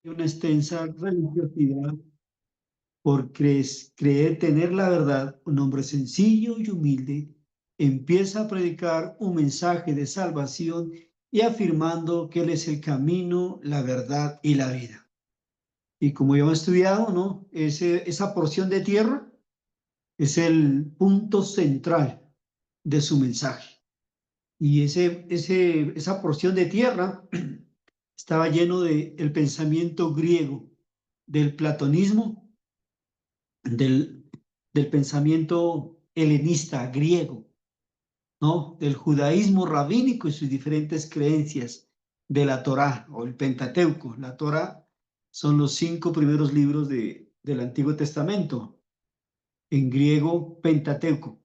una extensa religiosidad por creer tener la verdad, un hombre sencillo y humilde empieza a predicar un mensaje de salvación y afirmando que Él es el camino, la verdad y la vida. Y como ya hemos estudiado, ¿no? Esa porción de tierra es el punto central de su mensaje. Y esa porción de tierra estaba lleno del pensamiento griego, del platonismo, del, del pensamiento helenista griego, ¿no? Del judaísmo rabínico y sus diferentes creencias, de la Torá o el Pentateuco. La Torá son los 5 primeros libros del Antiguo Testamento, en griego Pentateuco.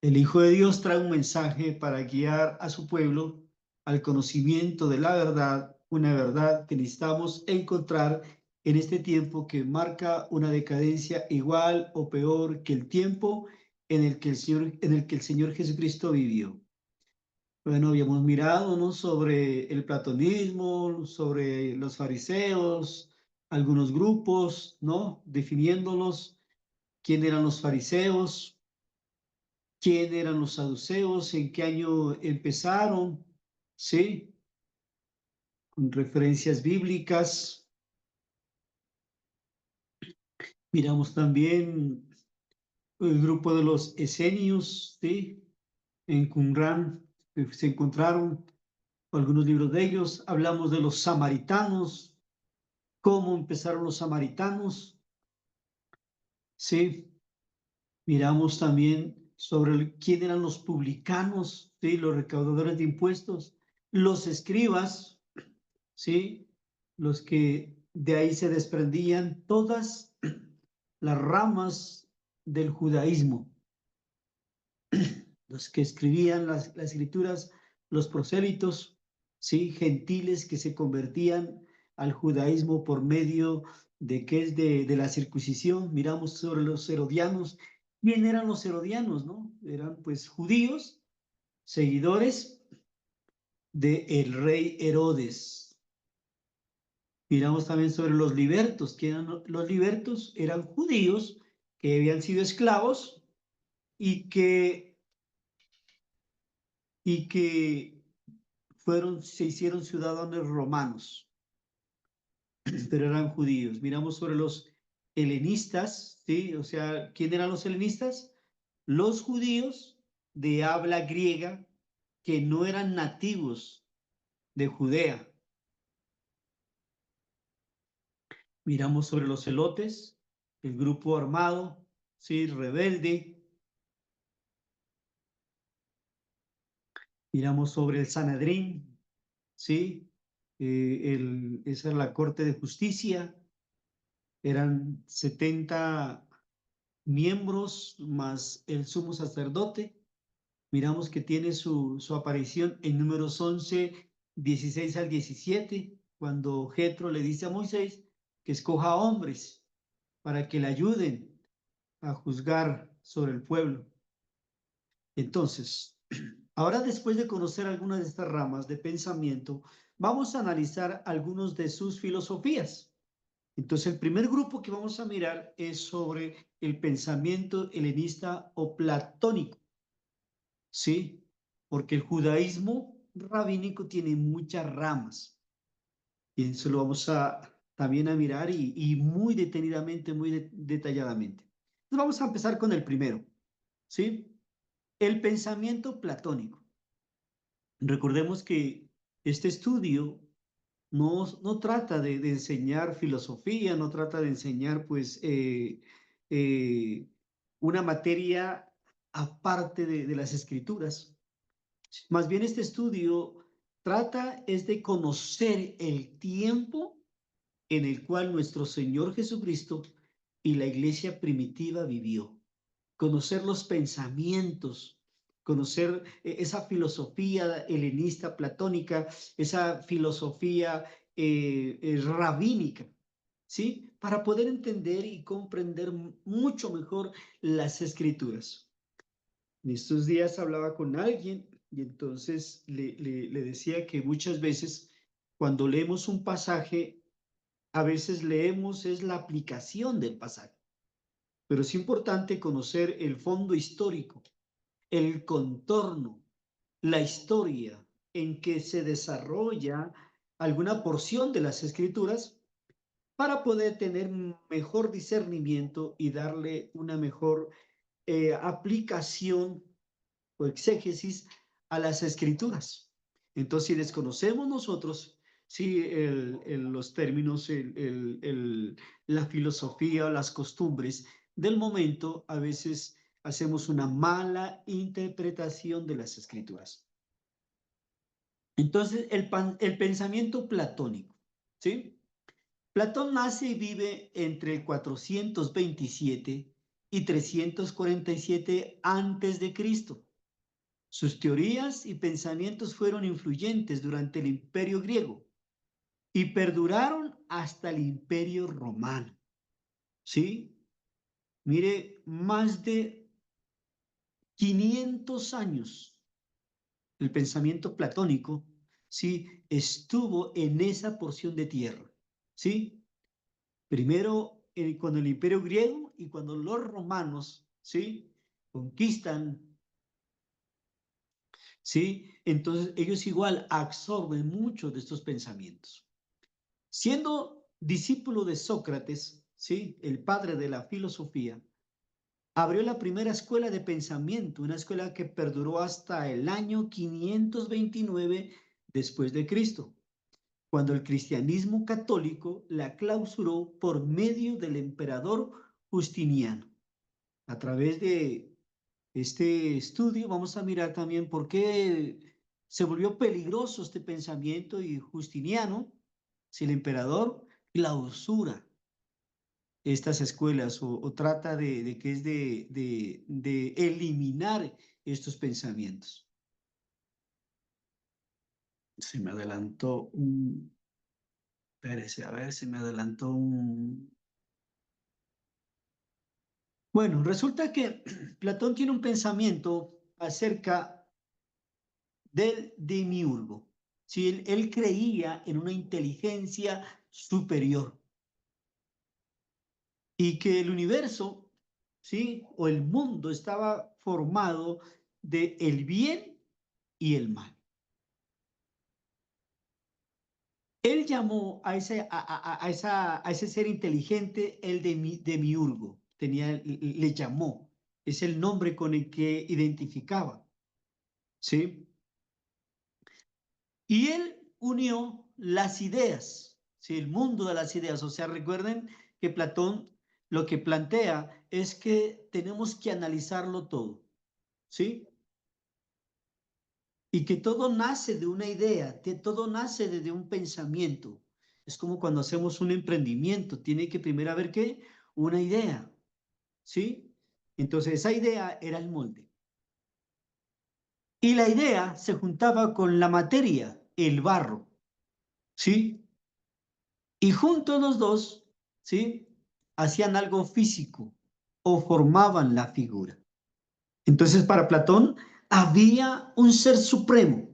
El Hijo de Dios trae un mensaje para guiar a su pueblo al conocimiento de la verdad, una verdad que necesitamos encontrar en este tiempo que marca una decadencia igual o peor que el tiempo en el que el Señor Jesucristo vivió. Bueno, habíamos mirado, ¿no?, sobre el platonismo, sobre los fariseos, algunos grupos, ¿no?, definiéndolos, quién eran los fariseos, quién eran los saduceos, en qué año empezaron, ¿sí? Con referencias bíblicas. Miramos también el grupo de los esenios, ¿sí? En Qumran se encontraron algunos libros de ellos. Hablamos de los samaritanos, cómo empezaron los samaritanos, ¿sí? Miramos también sobre quién eran los publicanos, ¿sí? Los recaudadores de impuestos, los escribas, ¿sí? Los que de ahí se desprendían todas las ramas del judaísmo, los que escribían las escrituras, los prosélitos, ¿sí? Gentiles que se convertían al judaísmo por medio de qué es de la circuncisión. Miramos sobre los herodianos. ¿Quién eran los herodianos, no? Eran pues judíos, seguidores del rey Herodes. Miramos también sobre los libertos. ¿Quién eran los libertos? Eran judíos que habían sido esclavos y que se hicieron ciudadanos romanos, pero eran judíos. Miramos sobre los helenistas, ¿sí? O sea, ¿quién eran los helenistas? Los judíos de habla griega que no eran nativos de Judea. Miramos sobre los celotes, el grupo armado, ¿sí? Rebelde. Miramos sobre el Sanedrín, ¿sí? Esa es la Corte de Justicia. Eran 70 miembros más el sumo sacerdote. Miramos que tiene su aparición en Números 11, 16 al 17, cuando Jetro le dice a Moisés que escoja hombres para que le ayuden a juzgar sobre el pueblo. Entonces, ahora después de conocer algunas de estas ramas de pensamiento, vamos a analizar algunos de sus filosofías. Entonces, el primer grupo que vamos a mirar es sobre el pensamiento helenista o platónico, ¿sí? Porque el judaísmo rabínico tiene muchas ramas y eso lo vamos también a mirar y muy detenidamente, muy detalladamente. Entonces, vamos a empezar con el primero, ¿sí? El pensamiento platónico. Recordemos que este estudio no trata de enseñar filosofía, no trata de enseñar pues eh, una materia aparte de las escrituras. Más bien este estudio trata es de conocer el tiempo en el cual nuestro Señor Jesucristo y la iglesia primitiva vivió, conocer los pensamientos, conocer esa filosofía helenista platónica, esa filosofía rabínica, ¿sí? Para poder entender y comprender mucho mejor las escrituras. En estos días hablaba con alguien y entonces le decía que muchas veces cuando leemos un pasaje a veces leemos es la aplicación del pasaje, pero es importante conocer el fondo histórico, el contorno, la historia en que se desarrolla alguna porción de las Escrituras para poder tener mejor discernimiento y darle una mejor aplicación o exégesis a las Escrituras. Entonces, si desconocemos nosotros, sí, los términos, la filosofía o las costumbres del momento, a veces hacemos una mala interpretación de las Escrituras. Entonces, el pensamiento platónico, ¿sí? Platón nace y vive entre 427 y 347 antes de Cristo. Sus teorías y pensamientos fueron influyentes durante el Imperio griego y perduraron hasta el Imperio romano. ¿Sí? Mire, más de 500 años el pensamiento platónico, ¿sí? Estuvo en esa porción de tierra. ¿Sí? Primero cuando el Imperio griego y cuando los romanos, ¿sí? Conquistan, ¿sí? Entonces ellos igual absorben muchos de estos pensamientos. Siendo discípulo de Sócrates, ¿sí? El padre de la filosofía, abrió la primera escuela de pensamiento, una escuela que perduró hasta el año 529 después de Cristo, cuando el cristianismo católico la clausuró por medio del emperador Justiniano. A través de este estudio vamos a mirar también por qué se volvió peligroso este pensamiento y Justiniano, si el emperador clausura estas escuelas o trata de que es de eliminar estos pensamientos. Se me adelantó un... Espérese, a ver, se me adelantó un... Bueno, resulta que Platón tiene un pensamiento acerca del demiurgo. Si él creía en una inteligencia superior y que el universo, ¿sí? O el mundo estaba formado de el bien y el mal. Él llamó a ese ser inteligente el demiurgo, le llamó, es el nombre con el que identificaba, ¿sí? Y él unió las ideas, ¿sí? El mundo de las ideas. O sea, recuerden que Platón lo que plantea es que tenemos que analizarlo todo, ¿sí? Y que todo nace de una idea, que todo nace desde un pensamiento. Es como cuando hacemos un emprendimiento, tiene que primero haber ¿qué? Una idea, ¿sí? Entonces esa idea era el molde. Y la idea se juntaba con la materia, el barro, ¿sí? Y juntos los dos, ¿sí? Hacían algo físico o formaban la figura. Entonces, para Platón había un ser supremo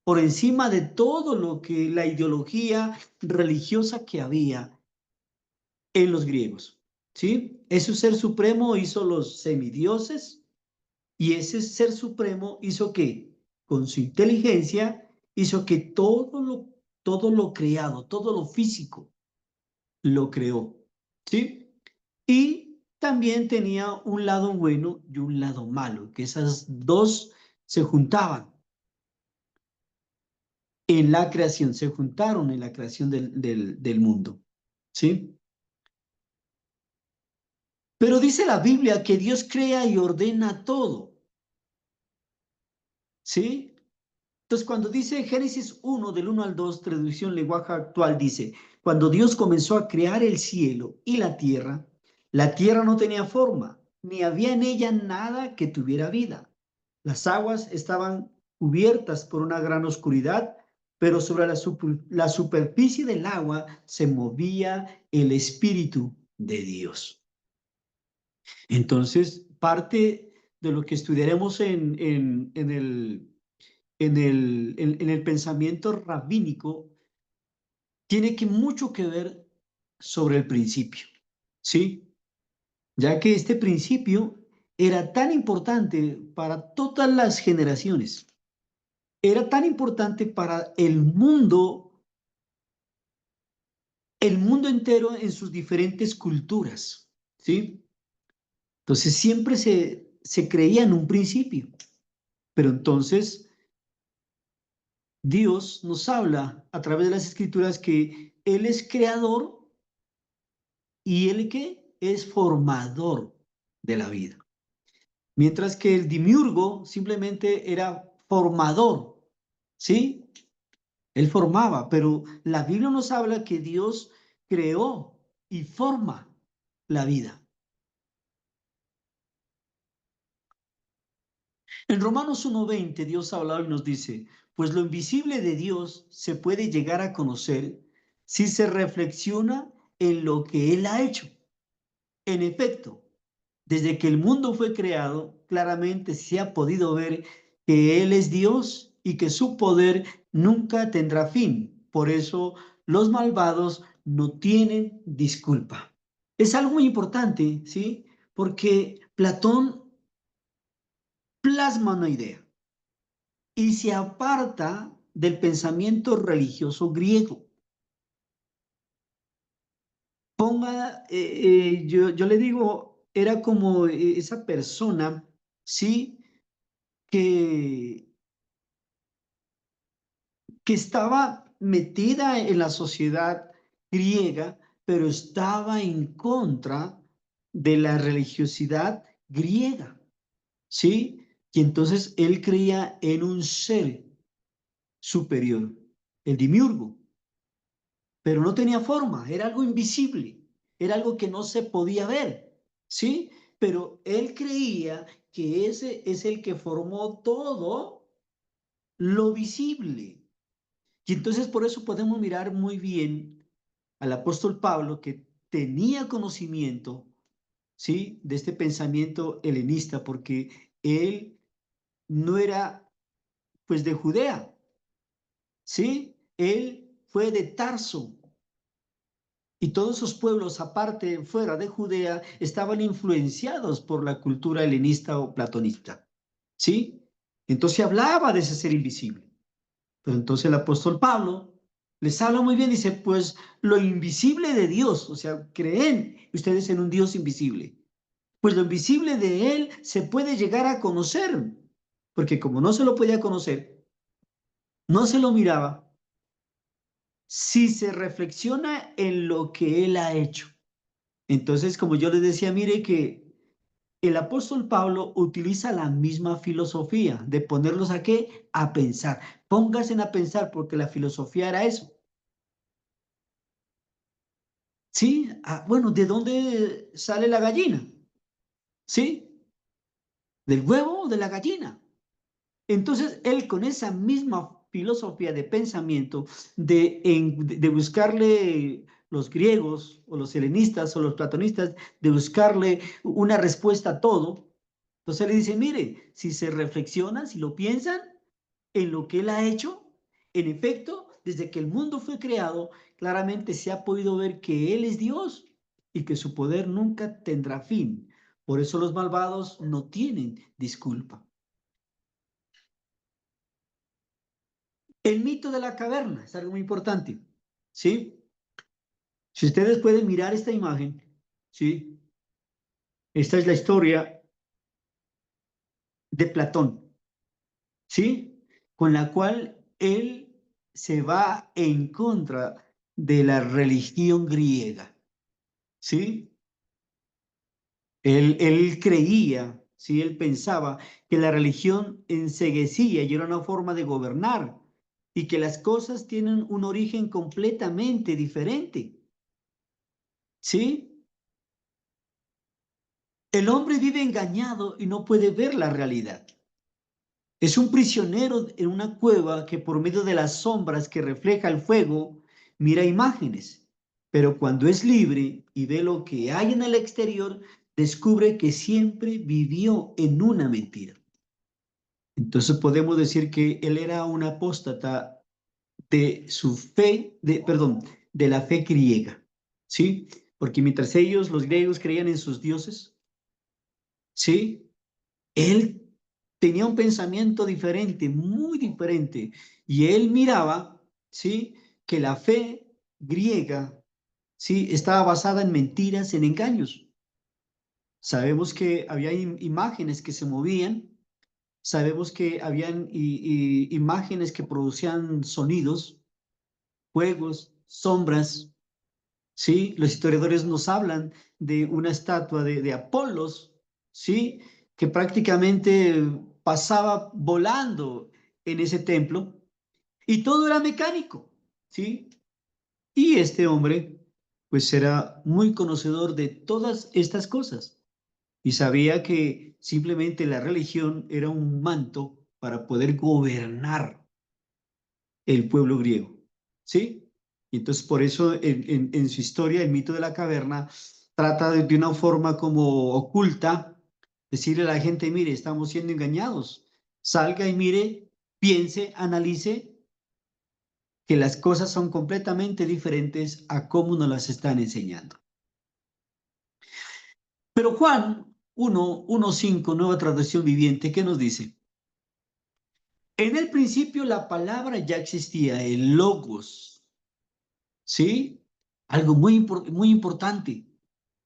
por encima de todo lo que la ideología religiosa que había en los griegos, ¿sí? Ese ser supremo hizo los semidioses y ese ser supremo hizo que, con su inteligencia, hizo que todo lo creado, todo lo físico, lo creó, ¿sí? Y también tenía un lado bueno y un lado malo, que esas dos se juntaban en la creación, se juntaron en la creación del mundo, ¿sí? Pero dice la Biblia que Dios crea y ordena todo, ¿sí? Entonces, cuando dice Génesis 1, del 1 al 2, traducción lenguaje actual, dice, cuando Dios comenzó a crear el cielo y la tierra no tenía forma, ni había en ella nada que tuviera vida. Las aguas estaban cubiertas por una gran oscuridad, pero sobre la superficie del agua se movía el Espíritu de Dios. Entonces, parte de lo que estudiaremos en el pensamiento rabínico tiene mucho que ver sobre el principio, ¿sí? Ya que este principio era tan importante para todas las generaciones, era tan importante para el mundo entero en sus diferentes culturas, ¿sí? Entonces siempre se creía en un principio, pero entonces Dios nos habla a través de las escrituras que Él es creador y Él que es formador de la vida. Mientras que el demiurgo simplemente era formador, ¿sí? Él formaba, pero la Biblia nos habla que Dios creó y forma la vida. En Romanos 1:20 Dios habla y nos dice, pues lo invisible de Dios se puede llegar a conocer si se reflexiona en lo que Él ha hecho. En efecto, desde que el mundo fue creado, claramente se ha podido ver que Él es Dios y que su poder nunca tendrá fin. Por eso los malvados no tienen disculpa. Es algo muy importante, ¿sí? Porque Platón plasma una idea y se aparta del pensamiento religioso griego. Yo le digo, era como esa persona, ¿sí? Que, que estaba metida en la sociedad griega, pero estaba en contra de la religiosidad griega, ¿sí? Y entonces él creía en un ser superior, el demiurgo, pero no tenía forma, era algo invisible, era algo que no se podía ver, ¿sí? Pero él creía que ese es el que formó todo lo visible. Y entonces por eso podemos mirar muy bien al apóstol Pablo que tenía conocimiento, ¿sí? De este pensamiento helenista, porque él no era pues de Judea, ¿sí? Él fue de Tarso. Y todos esos pueblos, aparte, fuera de Judea, estaban influenciados por la cultura helenista o platonista, ¿sí? Entonces hablaba de ese ser invisible. Pero entonces el apóstol Pablo les habla muy bien, dice, pues lo invisible de Dios, o sea, creen ustedes en un Dios invisible. Pues lo invisible de Él se puede llegar a conocer, porque como no se lo podía conocer, no se lo miraba, si se reflexiona en lo que Él ha hecho. Entonces, como yo les decía, mire que el apóstol Pablo utiliza la misma filosofía de ponerlos a qué? A pensar. Pónganse a pensar porque la filosofía era eso. ¿Sí? Ah, bueno, ¿de dónde sale la gallina? ¿Sí? ¿Del huevo o de la gallina? Entonces, él con esa misma filosofía de pensamiento, de buscarle los griegos o los helenistas o los platonistas, de buscarle una respuesta a todo, entonces le dice, mire, si se reflexionan, si lo piensan en lo que él ha hecho, en efecto, desde que el mundo fue creado, claramente se ha podido ver que él es Dios y que su poder nunca tendrá fin. Por eso los malvados no tienen disculpa. El mito de la caverna es algo muy importante, ¿sí? Si ustedes pueden mirar esta imagen, ¿sí? Esta es la historia de Platón, ¿sí? Con la cual él se va en contra de la religión griega, ¿sí? Él creía, ¿sí? Él pensaba que la religión enceguecía y era una forma de gobernar y que las cosas tienen un origen completamente diferente, ¿sí? El hombre vive engañado y no puede ver la realidad. Es un prisionero en una cueva que por medio de las sombras que refleja el fuego mira imágenes, pero cuando es libre y ve lo que hay en el exterior, descubre que siempre vivió en una mentira. Entonces podemos decir que él era un apóstata de su fe, perdón, de la fe griega, ¿sí? Porque mientras ellos, los griegos, creían en sus dioses, ¿sí? Él tenía un pensamiento diferente, muy diferente, y él miraba, ¿sí? Que la fe griega, ¿sí? Estaba basada en mentiras, en engaños. Sabemos que había imágenes que se movían, sabemos que habían imágenes que producían sonidos, juegos, sombras, ¿sí? Los historiadores nos hablan de una estatua de Apolos, ¿sí? Que prácticamente pasaba volando en ese templo y todo era mecánico, ¿sí? Y este hombre, pues era muy conocedor de todas estas cosas y sabía que simplemente la religión era un manto para poder gobernar el pueblo griego, ¿sí? Y entonces por eso en su historia, el mito de la caverna trata de una forma como oculta, decirle a la gente, mire, estamos siendo engañados, salga y mire, piense, analice que las cosas son completamente diferentes a cómo nos las están enseñando. Pero Juan 1:1:5, nueva traducción viviente, ¿qué nos dice? En el principio la palabra ya existía, el logos, ¿sí? Algo muy importante.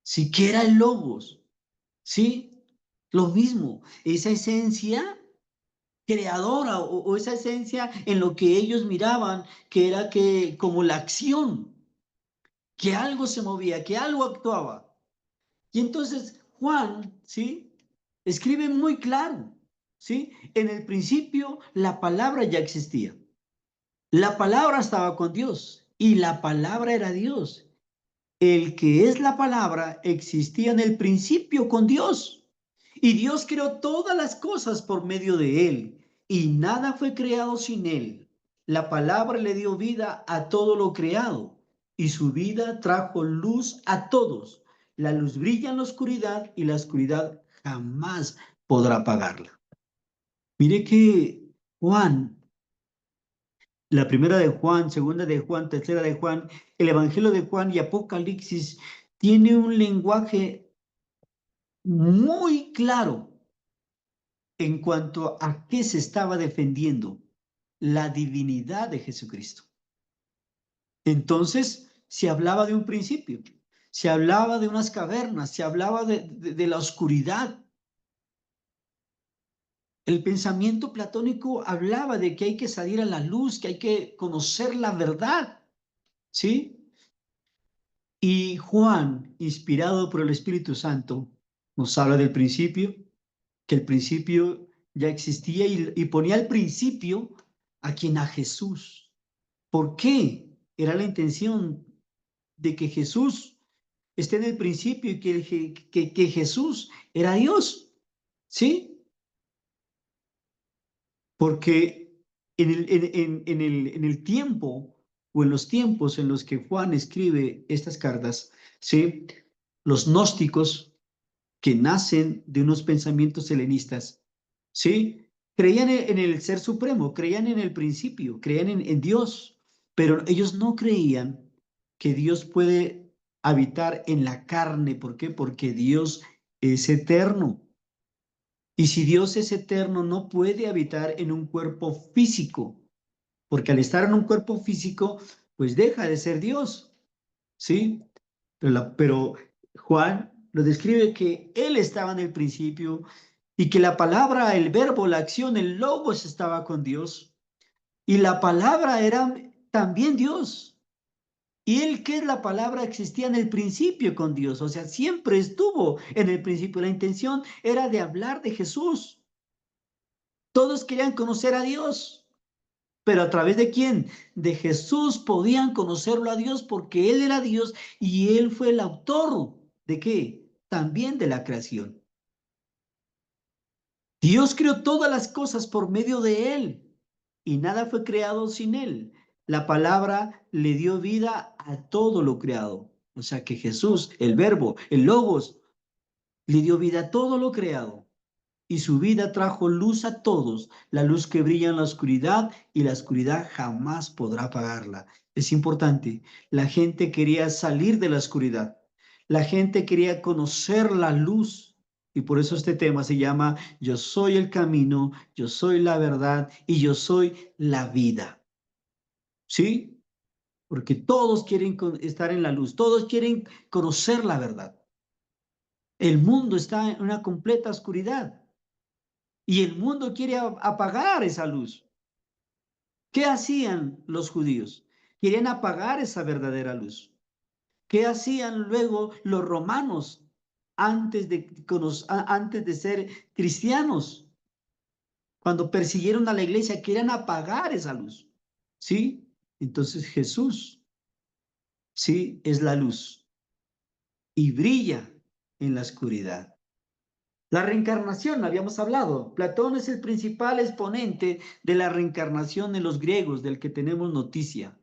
Siquiera el logos, ¿sí? Lo mismo, esa esencia creadora o esa esencia en lo que ellos miraban, que era que como la acción, que algo se movía, que algo actuaba. Y entonces Juan, ¿sí? Escribe muy claro, ¿sí? En el principio la palabra ya existía. La palabra estaba con Dios y la palabra era Dios. El que es la palabra existía en el principio con Dios. Y Dios creó todas las cosas por medio de él. Y nada fue creado sin él. La palabra le dio vida a todo lo creado. Y su vida trajo luz a todos. La luz brilla en la oscuridad y la oscuridad jamás podrá apagarla. Mire que Juan, la primera de Juan, segunda de Juan, tercera de Juan, el Evangelio de Juan y Apocalipsis tiene un lenguaje muy claro en cuanto a qué se estaba defendiendo, la divinidad de Jesucristo. Entonces, se hablaba de un principio, se hablaba de unas cavernas, se hablaba de la oscuridad. El pensamiento platónico hablaba de que hay que salir a la luz, que hay que conocer la verdad, ¿sí? Y Juan, inspirado por el Espíritu Santo, nos habla del principio, que el principio ya existía y ponía al principio a Jesús. ¿Por qué? Era la intención de que Jesús esté en el principio y que Jesús era Dios, ¿sí? Porque en el tiempo o en los tiempos en los que Juan escribe estas cartas, ¿sí? Los gnósticos que nacen de unos pensamientos helenistas, ¿sí? Creían en el Ser Supremo, creían en el principio, creían en Dios, pero ellos no creían que Dios puede habitar en la carne. ¿Por qué? Porque Dios es eterno. Y si Dios es eterno, no puede habitar en un cuerpo físico, porque al estar en un cuerpo físico, pues deja de ser Dios, ¿sí? Pero Juan lo describe que Él estaba en el principio y que la palabra, el verbo, la acción, el logos estaba con Dios y la palabra era también Dios. Y Él, que es la palabra, existía en el principio con Dios, o sea, siempre estuvo en el principio. La intención era de hablar de Jesús. Todos querían conocer a Dios, pero ¿a través de quién? De Jesús podían conocerlo a Dios porque Él era Dios y Él fue el autor ¿de qué? También de la creación. Dios creó todas las cosas por medio de Él y nada fue creado sin Él. La palabra le dio vida a todo lo creado. O sea que Jesús, el verbo, el logos, le dio vida a todo lo creado. Y su vida trajo luz a todos, la luz que brilla en la oscuridad y la oscuridad jamás podrá apagarla. Es importante. La gente quería salir de la oscuridad. La gente quería conocer la luz. Y por eso este tema se llama Yo soy el camino, yo soy la verdad y yo soy la vida. ¿Sí? Porque todos quieren estar en la luz, todos quieren conocer la verdad. El mundo está en una completa oscuridad y el mundo quiere apagar esa luz. ¿Qué hacían los judíos? Querían apagar esa verdadera luz. ¿Qué hacían luego los romanos antes de ser cristianos? Cuando persiguieron a la iglesia, querían apagar esa luz. ¿Sí? Entonces Jesús, sí, es la luz y brilla en la oscuridad. La reencarnación, habíamos hablado. Platón es el principal exponente de la reencarnación en los griegos, del que tenemos noticia.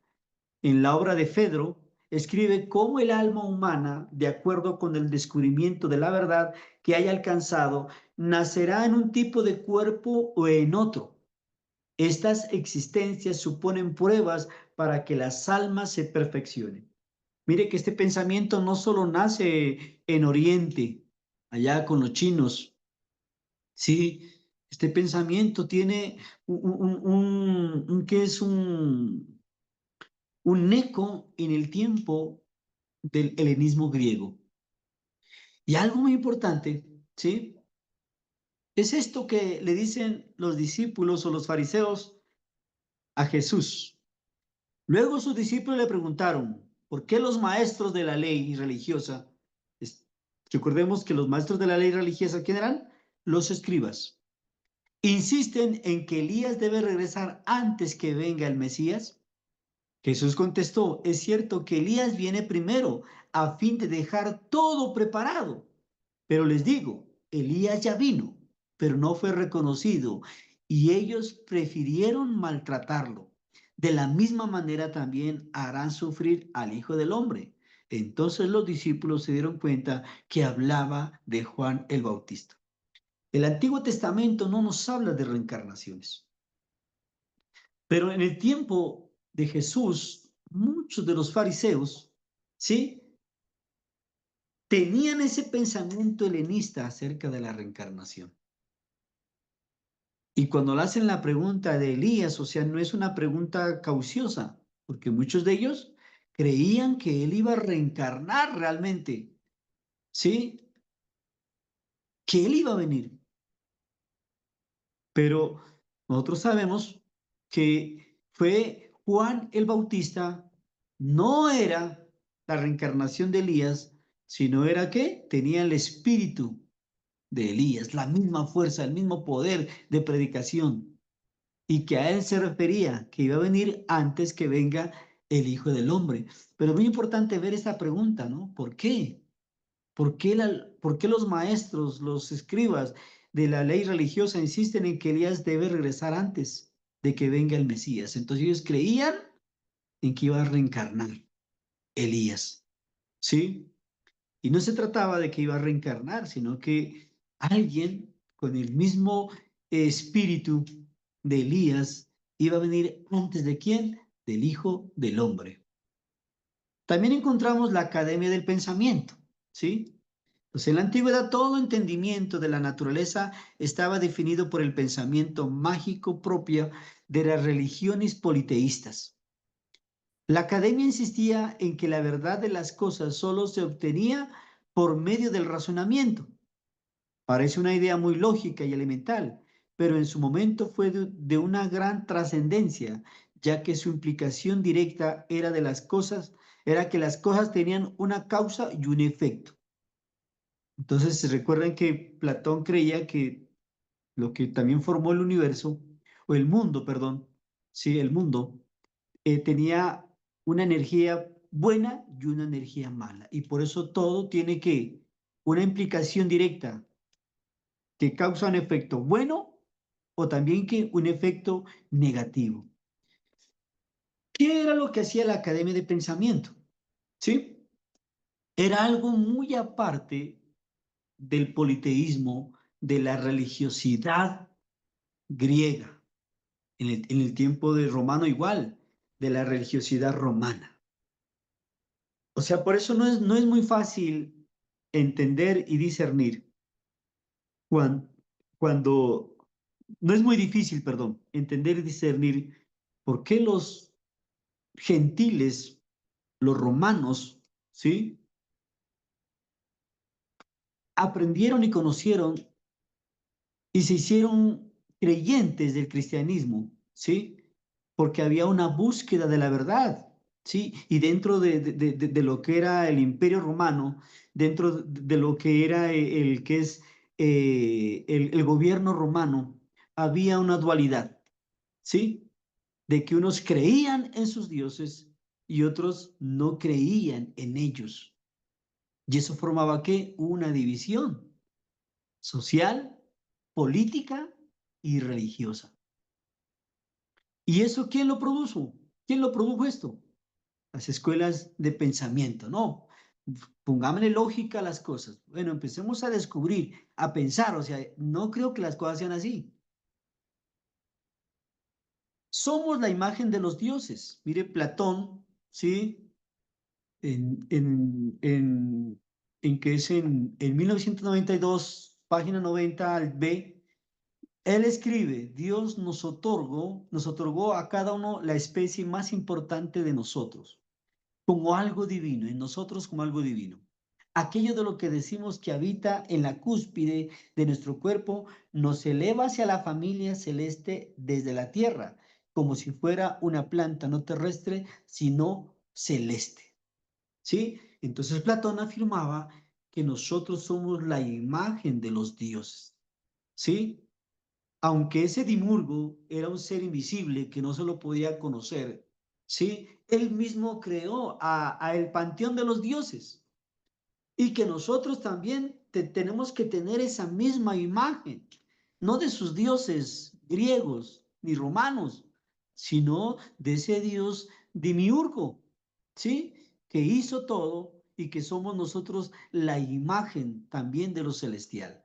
En la obra de Fedro, escribe cómo el alma humana, de acuerdo con el descubrimiento de la verdad que haya alcanzado, nacerá en un tipo de cuerpo o en otro. Estas existencias suponen pruebas para que las almas se perfeccionen. Mire que este pensamiento no solo nace en Oriente, allá con los chinos, sí, este pensamiento tiene ¿qué es un eco en el tiempo del helenismo griego? Y algo muy importante, ¿sí? Es esto que le dicen los discípulos o los fariseos a Jesús. Luego sus discípulos le preguntaron, ¿por qué los maestros de la ley religiosa, recordemos que los maestros de la ley religiosa, ¿quién eran? Los escribas, insisten en que Elías debe regresar antes que venga el Mesías? Jesús contestó, es cierto que Elías viene primero a fin de dejar todo preparado, pero les digo, Elías ya vino, pero no fue reconocido y ellos prefirieron maltratarlo. De la misma manera también harán sufrir al Hijo del Hombre. Entonces los discípulos se dieron cuenta que hablaba de Juan el Bautista. El Antiguo Testamento no nos habla de reencarnaciones, pero en el tiempo de Jesús, muchos de los fariseos, ¿sí? Tenían ese pensamiento helenista acerca de la reencarnación. Y cuando le hacen la pregunta de Elías, o sea, no es una pregunta cauciosa, porque muchos de ellos creían que él iba a reencarnar realmente, ¿sí? Que él iba a venir. Pero nosotros sabemos que fue Juan el Bautista, no era la reencarnación de Elías, sino era que tenía el espíritu de Elías, la misma fuerza, el mismo poder de predicación, y que a él se refería, que iba a venir antes que venga el Hijo del Hombre. Pero es muy importante ver esta pregunta, ¿no? ¿Por qué? ¿Por qué los maestros, los escribas de la ley religiosa insisten en que Elías debe regresar antes de que venga el Mesías? Entonces ellos creían en que iba a reencarnar Elías, ¿sí? Y no se trataba de que iba a reencarnar, sino que alguien con el mismo espíritu de Elías iba a venir antes de quién? Del Hijo del Hombre. También encontramos la Academia del Pensamiento, ¿sí? Pues en la antigüedad todo entendimiento de la naturaleza estaba definido por el pensamiento mágico propio de las religiones politeístas. La academia insistía en que la verdad de las cosas solo se obtenía por medio del razonamiento. Parece una idea muy lógica y elemental, pero en su momento fue de una gran trascendencia, ya que su implicación directa era que las cosas tenían una causa y un efecto. Entonces, recuerden que Platón creía que lo que también formó el universo, o el mundo, perdón, sí, el mundo, tenía una energía buena y una energía mala. Y por eso todo tiene que una implicación directa que causa un efecto bueno o también que un efecto negativo. ¿Qué era lo que hacía la Academia de Pensamiento? ¿Sí? Era algo muy aparte del politeísmo, de la religiosidad griega. En el tiempo de Romano igual. de la religiosidad romana. O sea, por eso no es muy fácil entender y discernir cuando, cuando, no es muy difícil, perdón, entender y discernir por qué los gentiles, los romanos, ¿sí? Aprendieron y conocieron y se hicieron creyentes del cristianismo, ¿sí? Porque había una búsqueda de la verdad, ¿sí? Y dentro de lo que era el Imperio Romano, dentro de lo que era el que es el gobierno romano, había una dualidad, ¿sí? De que unos creían en sus dioses y otros no creían en ellos. Y eso formaba, ¿qué? Una división social, política y religiosa. ¿Y eso quién lo produjo? ¿Quién lo produjo esto? Las escuelas de pensamiento, no. Pongámosle lógica a las cosas. Bueno, empecemos a descubrir, a pensar, o sea, no creo que las cosas sean así. Somos la imagen de los dioses. Mire, Platón, ¿sí? En que es en 1992, página 90 al B, él escribe, Dios nos otorgó a cada uno la especie más importante de nosotros, como algo divino, en nosotros como algo divino. Aquello de lo que decimos que habita en la cúspide de nuestro cuerpo nos eleva hacia la familia celeste desde la tierra, como si fuera una planta no terrestre, sino celeste. ¿Sí? Entonces Platón afirmaba que nosotros somos la imagen de los dioses. ¿Sí? Aunque ese Dimurgo era un ser invisible que no se lo podía conocer, ¿sí? Él mismo creó a el panteón de los dioses y que nosotros también tenemos que tener esa misma imagen, no de sus dioses griegos ni romanos, sino de ese Dios Dimiurgo, ¿sí? Que hizo todo y que somos nosotros la imagen también de lo celestial.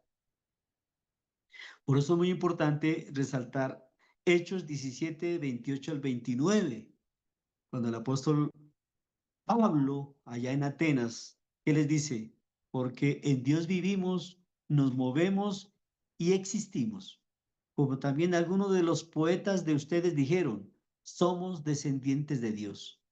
Por eso es muy importante resaltar Hechos 17, 28 al 29, cuando el apóstol Pablo, allá en Atenas, ¿qué les dice? Porque en Dios vivimos, nos movemos y existimos. Como también algunos de los poetas de ustedes dijeron, somos descendientes de Dios.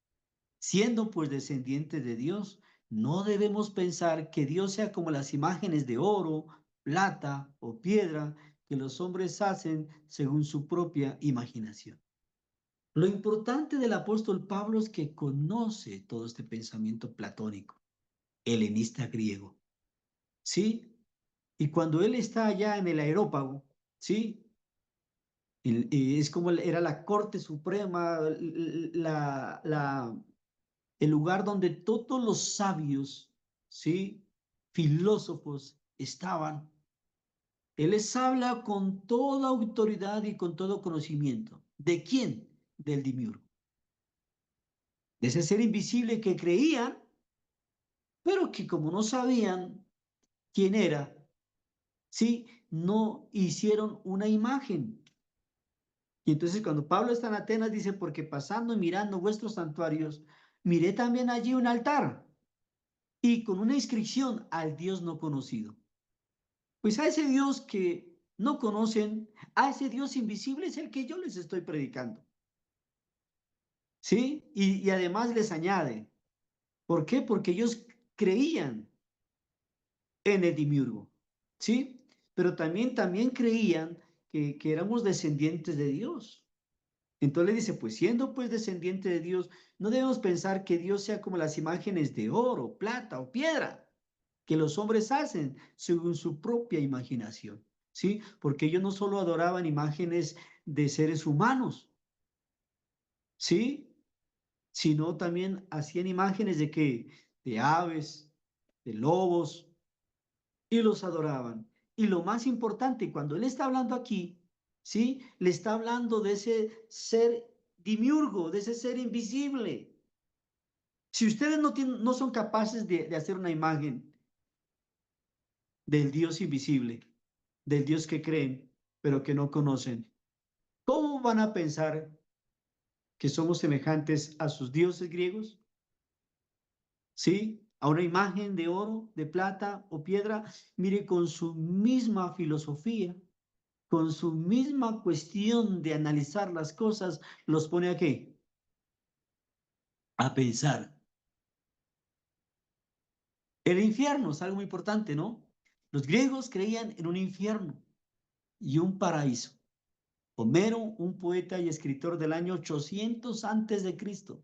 Siendo pues descendientes de Dios, no debemos pensar que Dios sea como las imágenes de oro, plata o piedra que los hombres hacen según su propia imaginación. Lo importante del apóstol Pablo es que conoce todo este pensamiento platónico, helenista griego, ¿sí? Y cuando él está allá en el Areópago, ¿sí? Es como era la corte suprema, el lugar donde todos los sabios, ¿sí? Filósofos estaban. Él les habla con toda autoridad y con todo conocimiento. ¿De quién? Del Dimiurgo. De ese ser invisible que creían, pero que como no sabían quién era, ¿sí? No hicieron una imagen. Y entonces cuando Pablo está en Atenas dice, porque pasando y mirando vuestros santuarios, miré también allí un altar y con una inscripción al Dios no conocido. Pues a ese Dios que no conocen, a ese Dios invisible es el que yo les estoy predicando. ¿Sí? Y además les añade, ¿por qué? Porque ellos creían en el Dimiurgo, ¿sí? Pero también creían que éramos descendientes de Dios. Entonces le dice, pues siendo pues descendiente de Dios, no debemos pensar que Dios sea como las imágenes de oro, plata o piedra que los hombres hacen según su propia imaginación, ¿sí? Porque ellos no solo adoraban imágenes de seres humanos, ¿sí? Sino también hacían imágenes de qué? De aves, de lobos, y los adoraban. Y lo más importante, cuando él está hablando aquí, ¿sí? Le está hablando de ese ser dimiurgo, de ese ser invisible. Si ustedes no son capaces de hacer una imagen del Dios invisible, del Dios que creen, pero que no conocen, ¿cómo van a pensar que somos semejantes a sus dioses griegos? ¿Sí? A una imagen de oro, de plata o piedra, mire, con su misma filosofía, con su misma cuestión de analizar las cosas, los pone a qué? A pensar. El infierno es algo muy importante, ¿no? Los griegos creían en un infierno y un paraíso. Homero, un poeta y escritor del año 800 antes de Cristo,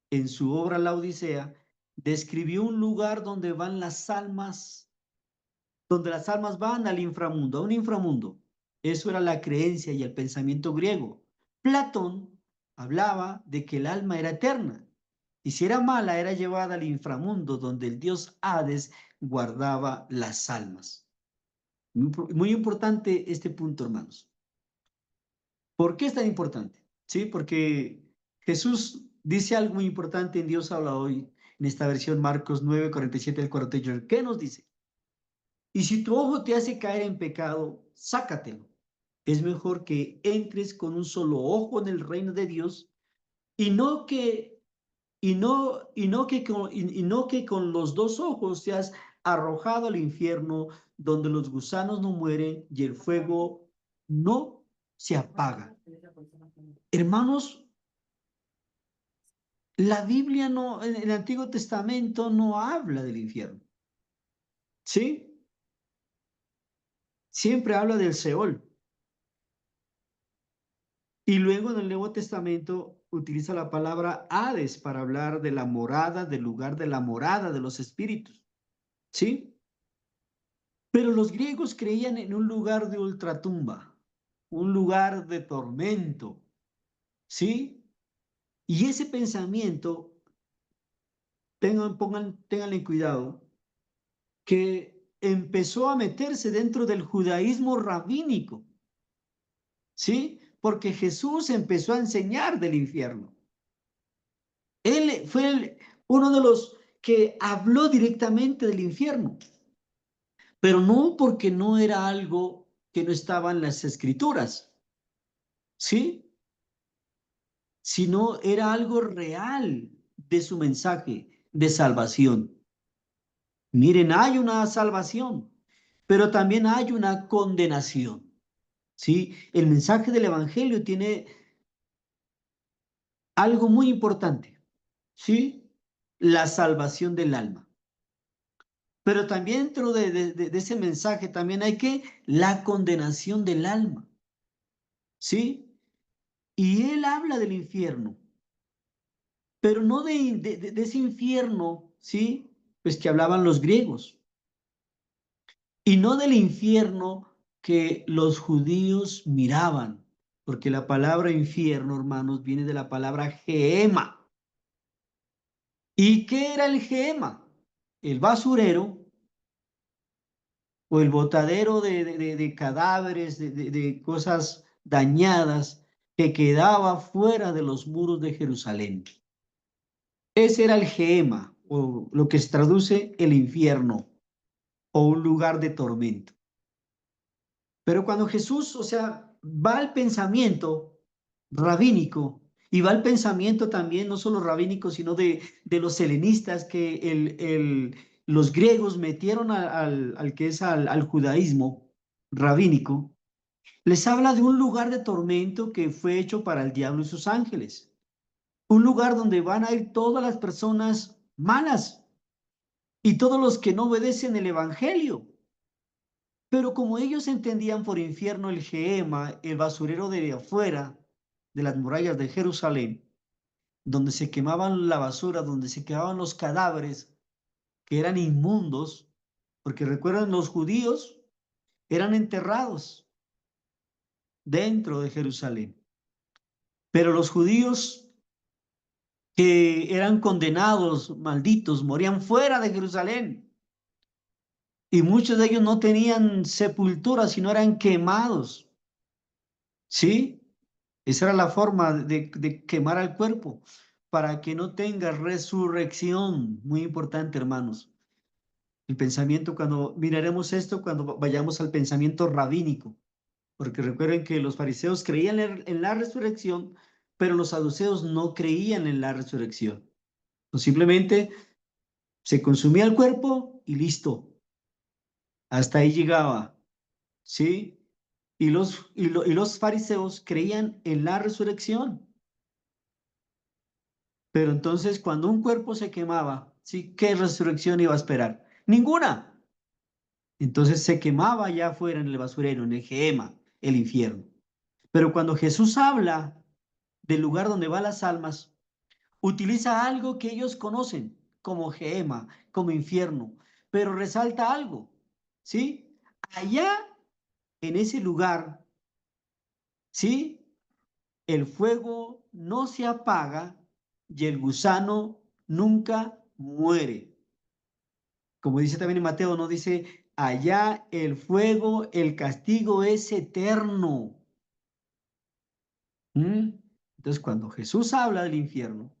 en su obra La Odisea, describió un lugar donde las almas van al inframundo, a un inframundo. Eso era la creencia y el pensamiento griego. Platón hablaba de que el alma era eterna y si era mala era llevada al inframundo donde el dios Hades guardaba las almas. Muy importante este punto, hermanos. ¿Por qué es tan importante? Sí, porque Jesús dice algo muy importante en Dios habla hoy, en esta versión Marcos 9, 47 al 48. ¿Qué nos dice? Y si tu ojo te hace caer en pecado, sácatelo. Es mejor que entres con un solo ojo en el reino de Dios y no que con los dos ojos seas arrojado al infierno donde los gusanos no mueren y el fuego no se apaga. Hermanos, la Biblia no, en el Antiguo Testamento no habla del infierno. ¿Sí? Siempre habla del Seol. Y luego en el Nuevo Testamento utiliza la palabra Hades para hablar de la morada, del lugar de la morada de los espíritus. ¿Sí? Pero los griegos creían en un lugar de ultratumba, un lugar de tormento. ¿Sí? Y ese pensamiento, ténganle cuidado, que empezó a meterse dentro del judaísmo rabínico. ¿Sí? Porque Jesús empezó a enseñar del infierno. Él fue uno de los que habló directamente del infierno, pero no porque no era algo que no estaba en las escrituras, ¿sí? Sino era algo real de su mensaje de salvación. Miren, hay una salvación, pero también hay una condenación, ¿sí? El mensaje del Evangelio tiene algo muy importante, ¿sí? La salvación del alma. Pero también dentro de ese mensaje también hay que la condenación del alma, ¿sí? Y él habla del infierno, pero no de ese infierno, ¿sí? Pues que hablaban los griegos, y no del infierno que los judíos miraban, porque la palabra infierno, hermanos, viene de la palabra geema. ¿Y qué era el geema? El basurero o el botadero de cadáveres, de cosas dañadas que quedaba fuera de los muros de Jerusalén. Ese era el Geema, o lo que se traduce el infierno, o un lugar de tormento. Pero cuando Jesús, o sea, va al pensamiento rabínico, y va al pensamiento también, no solo rabínico, sino de los helenistas que los griegos metieron al que es al judaísmo rabínico, les habla de un lugar de tormento que fue hecho para el diablo y sus ángeles. Un lugar donde van a ir todas las personas malas y todos los que no obedecen el evangelio. Pero como ellos entendían por infierno el Geema, el basurero de afuera de las murallas de Jerusalén, donde se quemaban la basura, donde se quemaban los cadáveres que eran inmundos, porque recuerdan, los judíos eran enterrados dentro de Jerusalén. Pero los judíos que eran condenados, malditos, morían fuera de Jerusalén. Y muchos de ellos no tenían sepultura, sino eran quemados. ¿Sí? Esa era la forma de quemar al cuerpo, para que no tenga resurrección. Muy importante, hermanos. El pensamiento, cuando miraremos esto, cuando vayamos al pensamiento rabínico, porque recuerden que los fariseos creían en la resurrección, pero los saduceos no creían en la resurrección. No, simplemente se consumía el cuerpo y listo. Hasta ahí llegaba, ¿sí? Y los fariseos creían en la resurrección. Pero entonces cuando un cuerpo se quemaba, ¿sí? ¿Qué resurrección iba a esperar? Ninguna. Entonces se quemaba allá afuera en el basurero, en el Gehema, el infierno. Pero cuando Jesús habla del lugar donde van las almas, utiliza algo que ellos conocen como Gehema, como infierno, pero resalta algo, ¿sí? Allá en ese lugar, ¿sí? El fuego no se apaga y el gusano nunca muere. Como dice también en Mateo, no dice, allá el fuego, el castigo es eterno. ¿Mm? Entonces, cuando Jesús habla del infierno,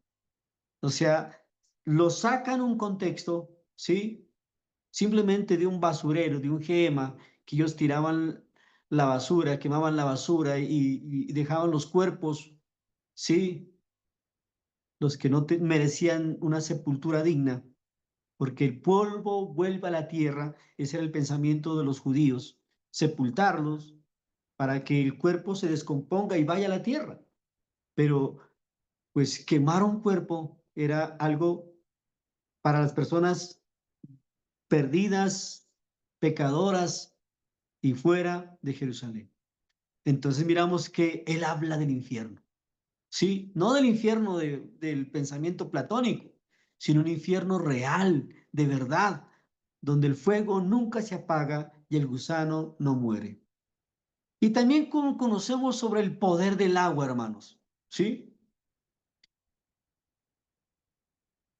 o sea, lo sacan un contexto, ¿sí? Simplemente de un basurero, de un gema, que ellos tiraban la basura, quemaban la basura y dejaban los cuerpos, ¿sí? Los que no merecían una sepultura digna, porque el polvo vuelve a la tierra, ese era el pensamiento de los judíos, sepultarlos para que el cuerpo se descomponga y vaya a la tierra. Pero pues quemar un cuerpo era algo para las personas perdidas, pecadoras y fuera de Jerusalén. Entonces miramos que él habla del infierno, ¿sí? No del infierno del pensamiento platónico, sino un infierno real, de verdad, donde el fuego nunca se apaga y el gusano no muere. Y también conocemos sobre el poder del agua, hermanos, ¿sí?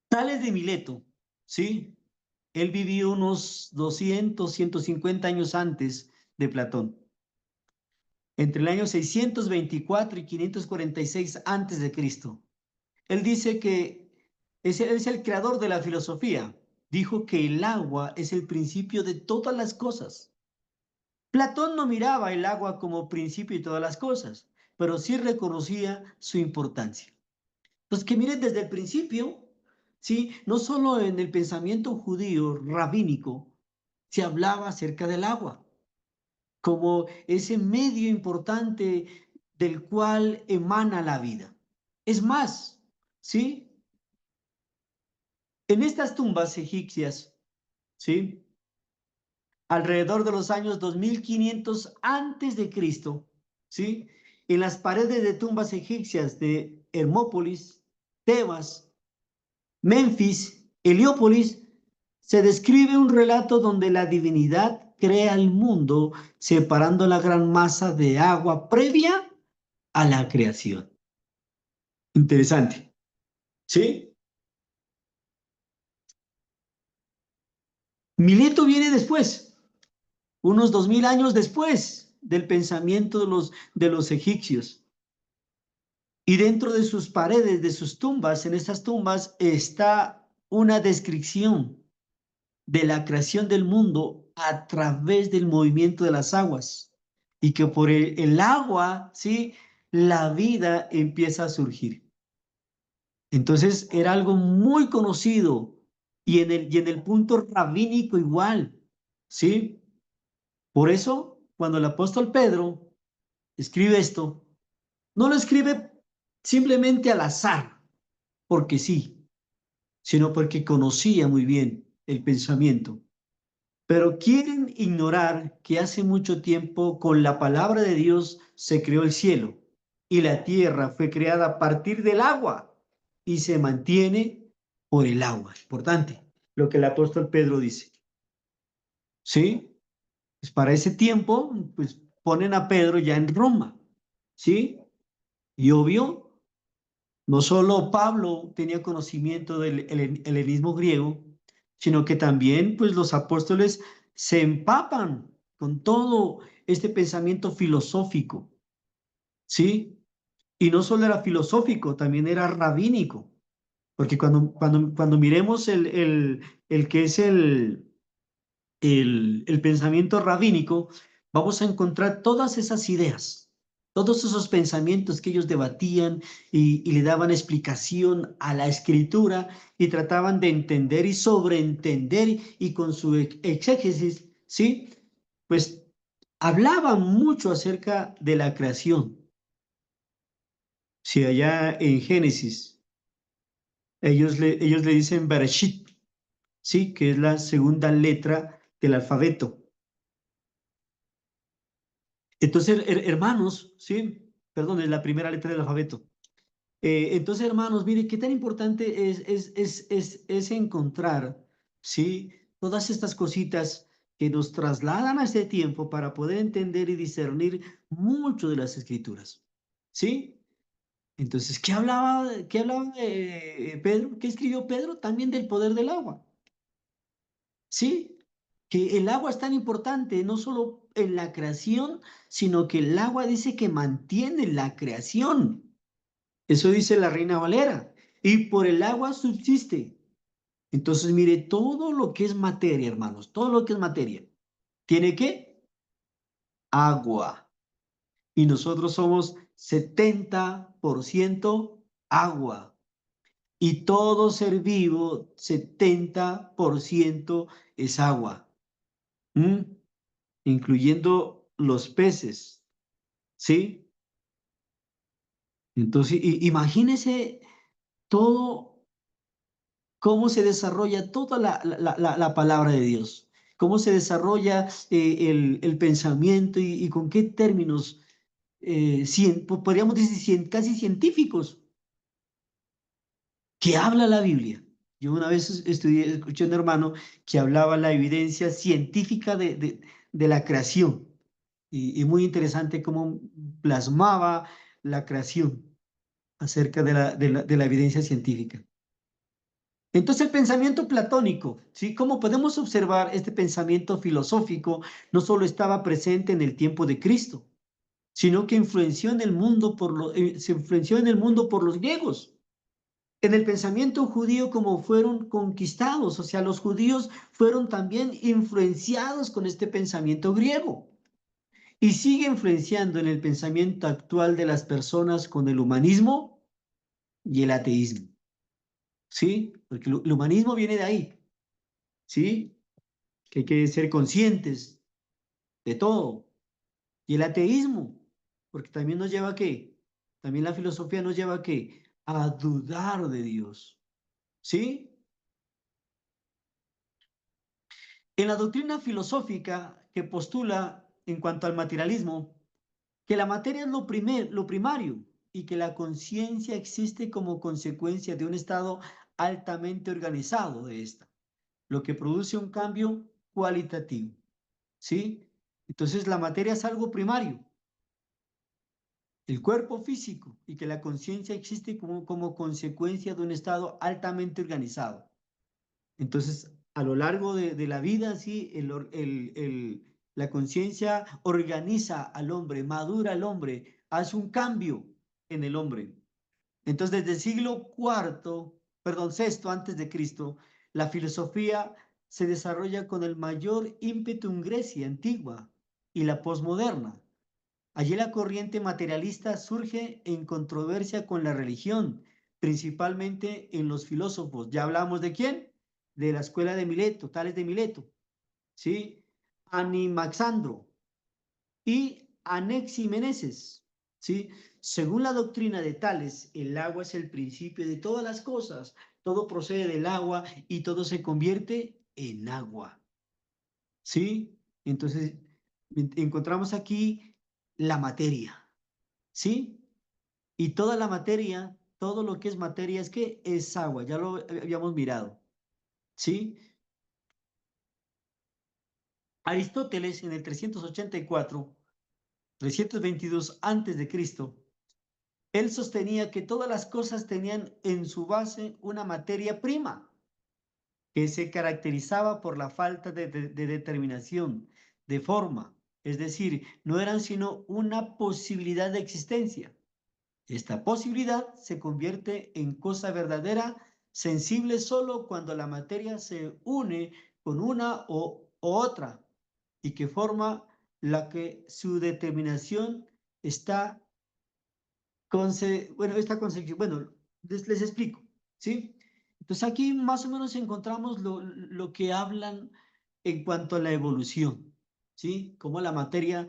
Tales de Mileto, ¿sí? Él vivió unos 200, 150 años antes de Platón, entre el año 624 y 546 antes de Cristo. Él dice que es el creador de la filosofía. Dijo que el agua es el principio de todas las cosas. Platón no miraba el agua como principio de todas las cosas, pero sí reconocía su importancia. Entonces, que miren desde el principio, ¿sí? No solo en el pensamiento judío rabínico se hablaba acerca del agua, como ese medio importante del cual emana la vida. Es más, ¿sí? En estas tumbas egipcias, ¿sí? Alrededor de los años 2500 antes de Cristo, ¿sí? En las paredes de tumbas egipcias de Hermópolis, Tebas, Memphis, Heliópolis, se describe un relato donde la divinidad crea el mundo separando la gran masa de agua previa a la creación. Interesante, ¿sí? Mileto viene después, unos 2000 años después del pensamiento de los egipcios. Y dentro de sus paredes, de sus tumbas, en estas tumbas está una descripción de la creación del mundo a través del movimiento de las aguas. Y que por el agua, ¿sí? La vida empieza a surgir. Entonces era algo muy conocido y en el punto rabínico igual, ¿sí? Por eso, cuando el apóstol Pedro escribe esto, no lo escribe simplemente al azar, porque sí, sino porque conocía muy bien el pensamiento. Pero quieren ignorar que hace mucho tiempo con la palabra de Dios se creó el cielo y la tierra fue creada a partir del agua y se mantiene por el agua. Importante lo que el apóstol Pedro dice. ¿Sí? Pues para ese tiempo, pues ponen a Pedro ya en Roma. ¿Sí? Y obvio, no solo Pablo tenía conocimiento del helenismo griego, sino que también pues los apóstoles se empapan con todo este pensamiento filosófico, ¿sí? Y no solo era filosófico, también era rabínico, porque cuando miremos el que es el pensamiento rabínico, vamos a encontrar todas esas ideas, Todos esos pensamientos que ellos debatían y le daban explicación a la escritura y trataban de entender y sobreentender y con su exégesis, ¿sí? Pues hablaban mucho acerca de la creación. Si allá en Génesis, ellos le dicen Bereshit, ¿sí? Que es la segunda letra del alfabeto. Entonces, hermanos, ¿sí? Perdón, es la primera letra del alfabeto. Entonces, hermanos, mire, qué tan importante es encontrar, ¿sí? Todas estas cositas que nos trasladan a este tiempo para poder entender y discernir mucho de las escrituras, ¿sí? Entonces, ¿qué hablaba Pedro? ¿Qué escribió Pedro? También del poder del agua, ¿sí? Que el agua es tan importante, no solo en la creación, sino que el agua dice que mantiene la creación. Eso dice la Reina Valera. Y por el agua subsiste. Entonces, mire, todo lo que es materia, hermanos, todo lo que es materia, ¿tiene qué? Agua. Y nosotros somos 70% agua. Y todo ser vivo, 70% es agua. ¿Mm? Incluyendo los peces. ¿Sí? Entonces, imagínese todo cómo se desarrolla toda la palabra de Dios, cómo se desarrolla el pensamiento y con qué términos, podríamos decir, casi científicos, que habla la Biblia. Yo una vez escuché a un hermano que hablaba la evidencia científica de la creación y muy interesante cómo plasmaba la creación acerca de la evidencia científica. Entonces el pensamiento platónico, ¿sí? Como podemos observar, este pensamiento filosófico no solo estaba presente en el tiempo de Cristo, sino que influenció en el mundo se influenció en el mundo por los griegos. En el pensamiento judío como fueron conquistados, o sea, los judíos fueron también influenciados con este pensamiento griego y sigue influenciando en el pensamiento actual de las personas con el humanismo y el ateísmo, ¿sí? Porque el humanismo viene de ahí, ¿sí? Que hay que ser conscientes de todo. Y el ateísmo, porque también nos lleva a qué, también la filosofía nos lleva a qué, a dudar de Dios, ¿sí? En la doctrina filosófica que postula en cuanto al materialismo, que la materia es lo primario y que la conciencia existe como consecuencia de un estado altamente organizado de esta, lo que produce un cambio cualitativo, ¿sí? Entonces la materia es algo primario, el cuerpo físico, y que la conciencia existe como consecuencia de un estado altamente organizado. Entonces, a lo largo de la vida, sí, la conciencia organiza al hombre, madura al hombre, hace un cambio en el hombre. Entonces, desde el siglo sexto antes de Cristo, la filosofía se desarrolla con el mayor ímpetu en Grecia antigua y la posmoderna. Allí la corriente materialista surge en controversia con la religión, principalmente en los filósofos. ¿Ya hablamos de quién? De la escuela de Mileto, Tales de Mileto, ¿sí? Animaxandro y Anaximeneses, ¿sí? Según la doctrina de Tales, el agua es el principio de todas las cosas, todo procede del agua y todo se convierte en agua, ¿sí? Entonces, encontramos aquí la materia, ¿sí? Y toda la materia, todo lo que es materia es que es agua, ya lo habíamos mirado, ¿sí? Aristóteles en el 384, 322 antes de Cristo, él sostenía que todas las cosas tenían en su base una materia prima que se caracterizaba por la falta de determinación, de forma, es decir, no eran sino una posibilidad de existencia. Esta posibilidad se convierte en cosa verdadera, sensible solo cuando la materia se une con una o otra y que forma la que su determinación está bueno, esta concepción, bueno, les explico, ¿sí? Entonces aquí más o menos encontramos lo que hablan en cuanto a la evolución, ¿sí? Como la materia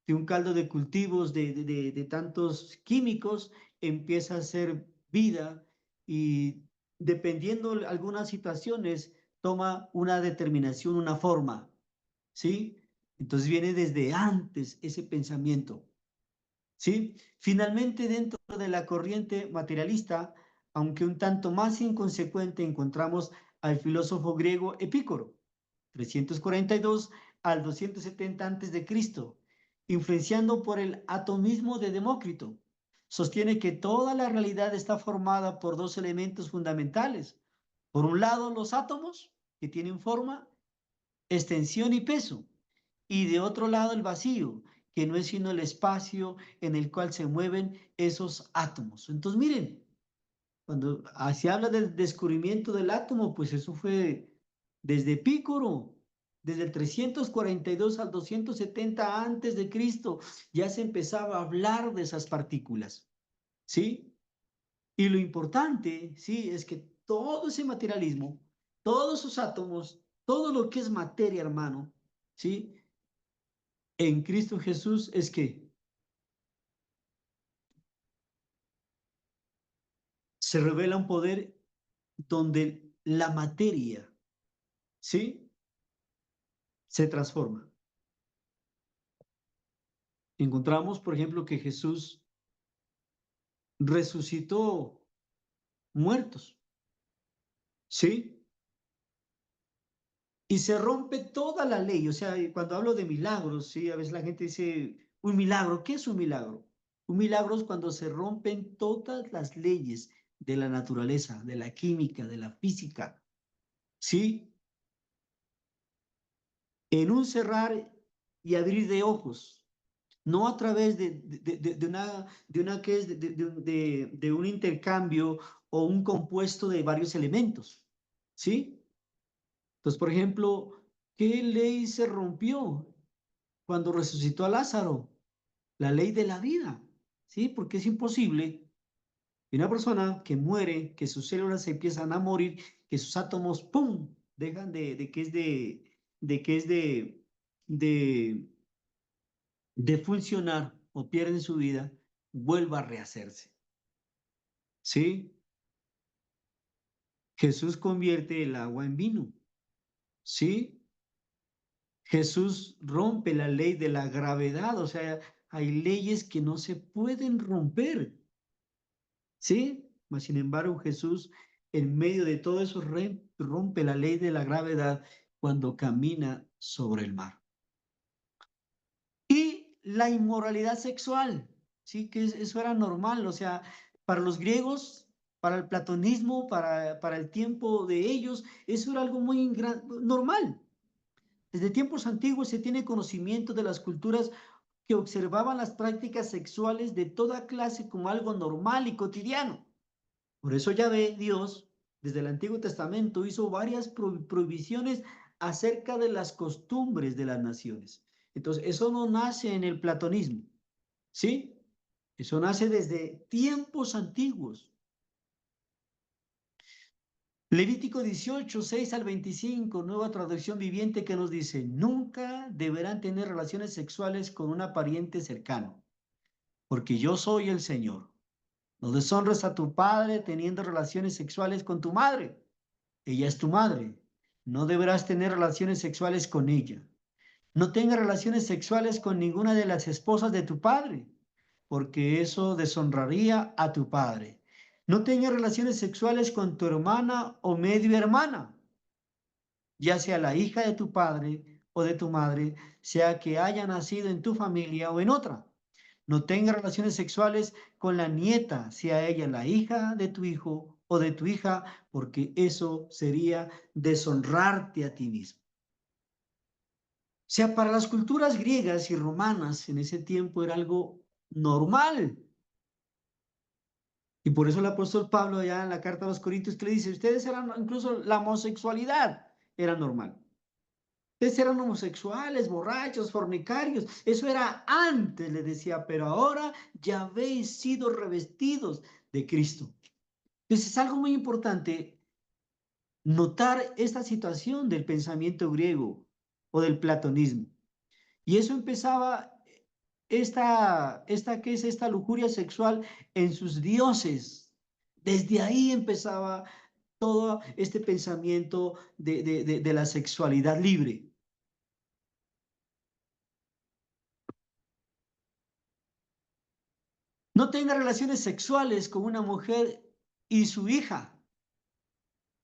de un caldo de cultivos de tantos químicos empieza a ser vida y dependiendo de algunas situaciones toma una determinación, una forma, ¿sí? Entonces viene desde antes ese pensamiento. ¿Sí? Finalmente, dentro de la corriente materialista, aunque un tanto más inconsecuente, encontramos al filósofo griego Epicuro, 342 al 270 antes de Cristo, influenciando por el atomismo de Demócrito. Sostiene que toda la realidad está formada por dos elementos fundamentales. Por un lado, los átomos, que tienen forma, extensión y peso, y de otro lado el vacío, que no es sino el espacio en el cual se mueven esos átomos. Entonces, miren, cuando se habla del descubrimiento del átomo, pues eso fue desde Pícoro, desde el 342 al 270 antes de Cristo, ya se empezaba a hablar de esas partículas, ¿sí? Y lo importante, sí, es que todo ese materialismo, todos esos átomos, todo lo que es materia, hermano, ¿sí? En Cristo Jesús es que se revela un poder donde la materia, ¿sí? Se transforma. Encontramos, por ejemplo, que Jesús resucitó muertos, ¿sí? Y se rompe toda la ley. O sea, cuando hablo de milagros, ¿sí? A veces la gente dice, un milagro, ¿qué es un milagro? Un milagro es cuando se rompen todas las leyes de la naturaleza, de la química, de la física, ¿sí? En un cerrar y abrir de ojos, no a través de una que es de un intercambio o un compuesto de varios elementos, ¿sí? Entonces, por ejemplo, ¿qué ley se rompió cuando resucitó a Lázaro? La ley de la vida, ¿sí? Porque es imposible que una persona que muere, que sus células se empiezan a morir, que sus átomos, ¡pum!, dejan de de funcionar o pierden su vida, vuelva a rehacerse. ¿Sí? Jesús convierte el agua en vino. ¿Sí? Jesús rompe la ley de la gravedad, o sea, hay leyes que no se pueden romper. ¿Sí? Mas, sin embargo, Jesús, en medio de todo eso, rompe la ley de la gravedad cuando camina sobre el mar. Y la inmoralidad sexual, sí, que eso era normal, o sea, para los griegos, para el platonismo, para el tiempo de ellos, eso era algo muy normal. Desde tiempos antiguos se tiene conocimiento de las culturas que observaban las prácticas sexuales de toda clase como algo normal y cotidiano. Por eso ya ve Dios, desde el Antiguo Testamento, hizo varias prohibiciones acerca de las costumbres de las naciones. Entonces, eso no nace en el platonismo, ¿sí? Eso nace desde tiempos antiguos. Levítico 18, 6 al 25, nueva traducción viviente que nos dice, nunca deberán tener relaciones sexuales con un pariente cercano, porque yo soy el Señor. No deshonres a tu padre teniendo relaciones sexuales con tu madre. Ella es tu madre. No deberás tener relaciones sexuales con ella. No tengas relaciones sexuales con ninguna de las esposas de tu padre, porque eso deshonraría a tu padre. No tengas relaciones sexuales con tu hermana o medio hermana, ya sea la hija de tu padre o de tu madre, sea que haya nacido en tu familia o en otra. No tengas relaciones sexuales con la nieta, sea ella la hija de tu hijo o de tu hija, porque eso sería deshonrarte a ti mismo. O sea, para las culturas griegas y romanas en ese tiempo era algo normal. Y por eso el apóstol Pablo allá en la carta a los Corintios que le dice, ustedes eran, incluso la homosexualidad era normal. Ustedes eran homosexuales, borrachos, fornicarios. Eso era antes, le decía, pero ahora ya habéis sido revestidos de Cristo. Entonces es algo muy importante notar esta situación del pensamiento griego o del platonismo. Y eso empezaba ¿qué es esta lujuria sexual en sus dioses? Desde ahí empezaba todo este pensamiento de la sexualidad libre. No tenga relaciones sexuales con una mujer y su hija,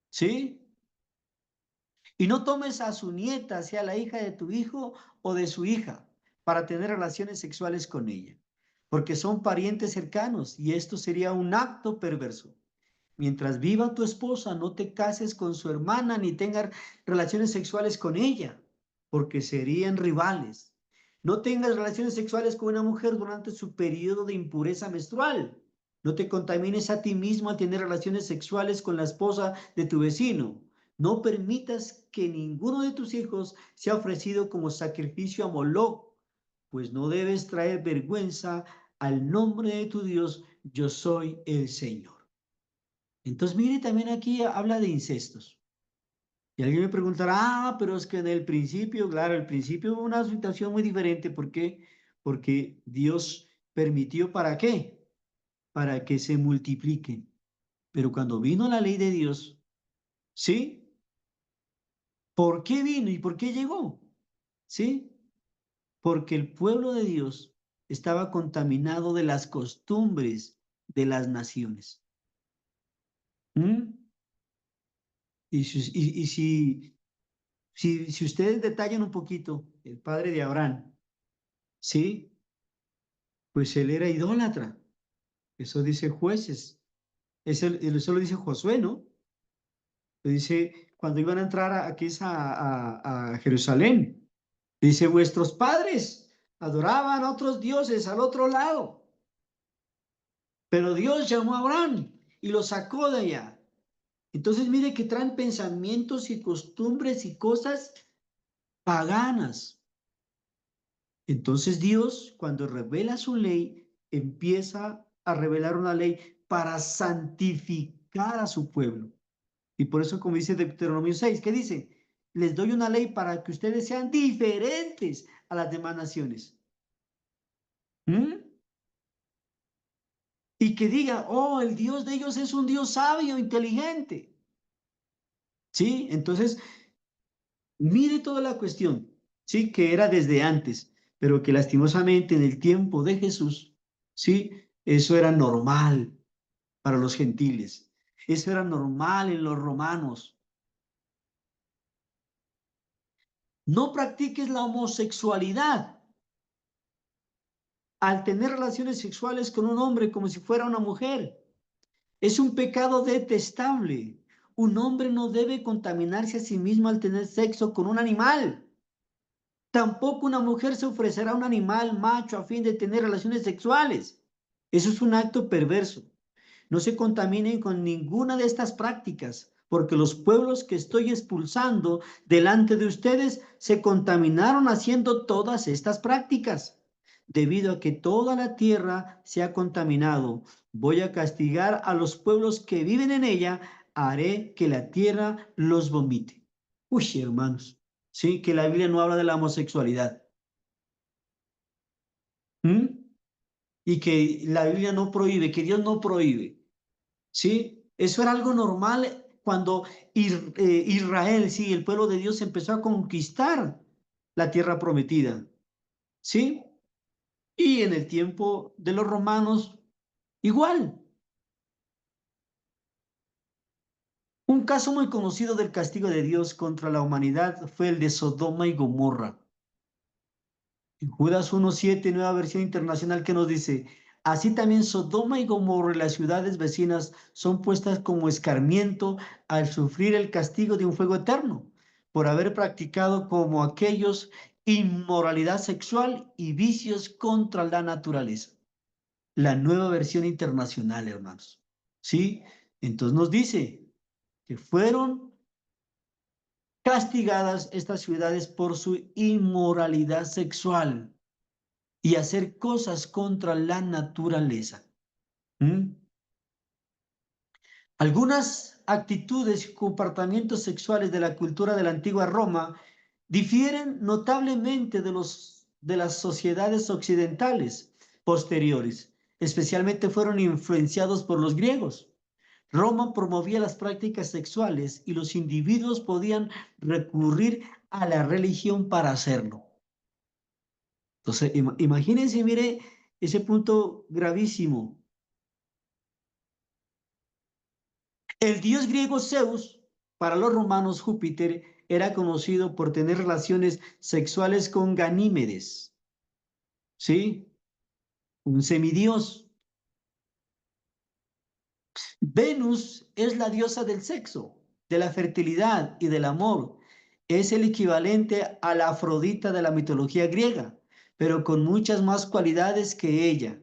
¿sí? Y no tomes a su nieta, sea la hija de tu hijo o de su hija, para tener relaciones sexuales con ella, porque son parientes cercanos y esto sería un acto perverso. Mientras viva tu esposa, no te cases con su hermana ni tengas relaciones sexuales con ella, porque serían rivales. No tengas relaciones sexuales con una mujer durante su periodo de impureza menstrual. No te contamines a ti mismo al tener relaciones sexuales con la esposa de tu vecino. No permitas que ninguno de tus hijos sea ofrecido como sacrificio a Moloc, pues no debes traer vergüenza al nombre de tu Dios. Yo soy el Señor. Entonces, mire, también aquí habla de incestos. Y alguien me preguntará, pero es que en el principio, claro, el principio hubo una situación muy diferente. ¿Por qué? Porque Dios permitió, ¿para qué? Para que se multipliquen. Pero cuando vino la ley de Dios, ¿sí? ¿Por qué vino y por qué llegó? ¿Sí? Porque el pueblo de Dios estaba contaminado de las costumbres de las naciones. ¿Mm? Si ustedes detallan un poquito, el padre de Abraham, ¿sí? Pues él era idólatra. Eso dice Jueces. Eso lo dice Josué, ¿no? Lo dice cuando iban a entrar aquí a Jerusalén. Dice, vuestros padres adoraban a otros dioses al otro lado. Pero Dios llamó a Abraham y lo sacó de allá. Entonces mire que traen pensamientos y costumbres y cosas paganas. Entonces Dios, cuando revela su ley, empieza a revelar una ley para santificar a su pueblo. Y por eso, como dice Deuteronomio 6, ¿qué dice? Les doy una ley para que ustedes sean diferentes a las demás naciones. ¿Mm? Y que diga, oh, el Dios de ellos es un Dios sabio, inteligente. ¿Sí? Entonces, mire toda la cuestión, ¿sí? Que era desde antes, pero que lastimosamente en el tiempo de Jesús, ¿sí? Eso era normal para los gentiles. Eso era normal en los romanos. No practiques la homosexualidad al tener relaciones sexuales con un hombre como si fuera una mujer. Es un pecado detestable. Un hombre no debe contaminarse a sí mismo al tener sexo con un animal. Tampoco una mujer se ofrecerá a un animal macho a fin de tener relaciones sexuales. Eso es un acto perverso. No se contaminen con ninguna de estas prácticas, porque los pueblos que estoy expulsando delante de ustedes se contaminaron haciendo todas estas prácticas. Debido a que toda la tierra se ha contaminado, voy a castigar a los pueblos que viven en ella, haré que la tierra los vomite. Uy, hermanos, sí, que la Biblia no habla de la homosexualidad. ¿Mm? Y que la Biblia no prohíbe, que Dios no prohíbe. ¿Sí? Eso era algo normal cuando Israel, sí, el pueblo de Dios empezó a conquistar la tierra prometida, ¿sí? Y en el tiempo de los romanos, igual. Un caso muy conocido del castigo de Dios contra la humanidad fue el de Sodoma y Gomorra. En Judas 1:7, nueva versión internacional, que nos dice, así también Sodoma y Gomorra y las ciudades vecinas son puestas como escarmiento al sufrir el castigo de un fuego eterno, por haber practicado como aquellos inmoralidad sexual y vicios contra la naturaleza. La nueva versión internacional, hermanos. ¿Sí? Entonces nos dice que fueron castigadas estas ciudades por su inmoralidad sexual y hacer cosas contra la naturaleza. ¿Mm? Algunas actitudes y comportamientos sexuales de la cultura de la antigua Roma difieren notablemente de las sociedades occidentales posteriores, especialmente fueron influenciados por los griegos. Roma promovía las prácticas sexuales y los individuos podían recurrir a la religión para hacerlo. Entonces, imagínense, mire, ese punto gravísimo. El dios griego Zeus, para los romanos Júpiter, era conocido por tener relaciones sexuales con Ganímedes, ¿sí? Un semidios. Venus es la diosa del sexo, de la fertilidad y del amor. Es el equivalente a la Afrodita de la mitología griega, pero con muchas más cualidades que ella.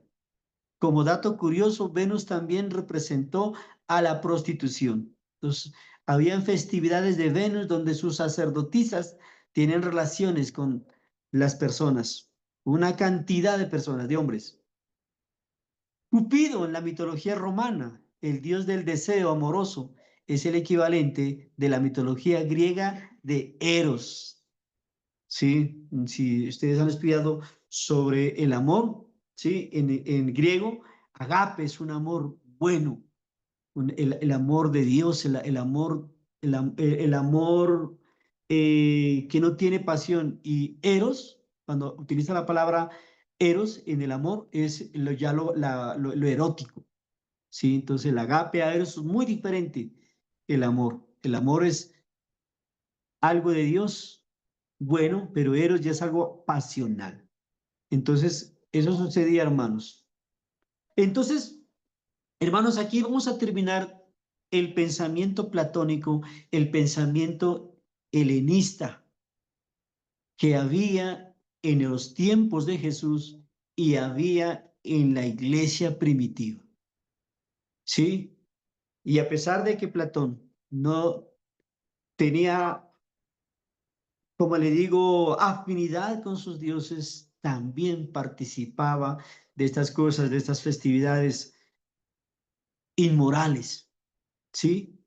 Como dato curioso, Venus también representó a la prostitución. Entonces, habían festividades de Venus donde sus sacerdotisas tienen relaciones con las personas, una cantidad de personas, de hombres. Cupido en la mitología romana, el dios del deseo amoroso, es el equivalente de la mitología griega de Eros. ¿Sí? Si ustedes han estudiado sobre el amor, ¿sí? En griego, agape es un amor bueno, el amor de Dios, el amor, el amor que no tiene pasión. Y eros, cuando utiliza la palabra eros en el amor, es lo erótico, ¿sí? Entonces el agape a eros es muy diferente el amor. El amor es algo de Dios bueno, pero eros ya es algo pasional. Entonces, eso sucedía, hermanos. Entonces, hermanos, aquí vamos a terminar el pensamiento platónico, el pensamiento helenista que había en los tiempos de Jesús y había en la iglesia primitiva. ¿Sí? Y a pesar de que Platón no tenía, como le digo, afinidad con sus dioses, también participaba de estas cosas, de estas festividades inmorales. ¿Sí?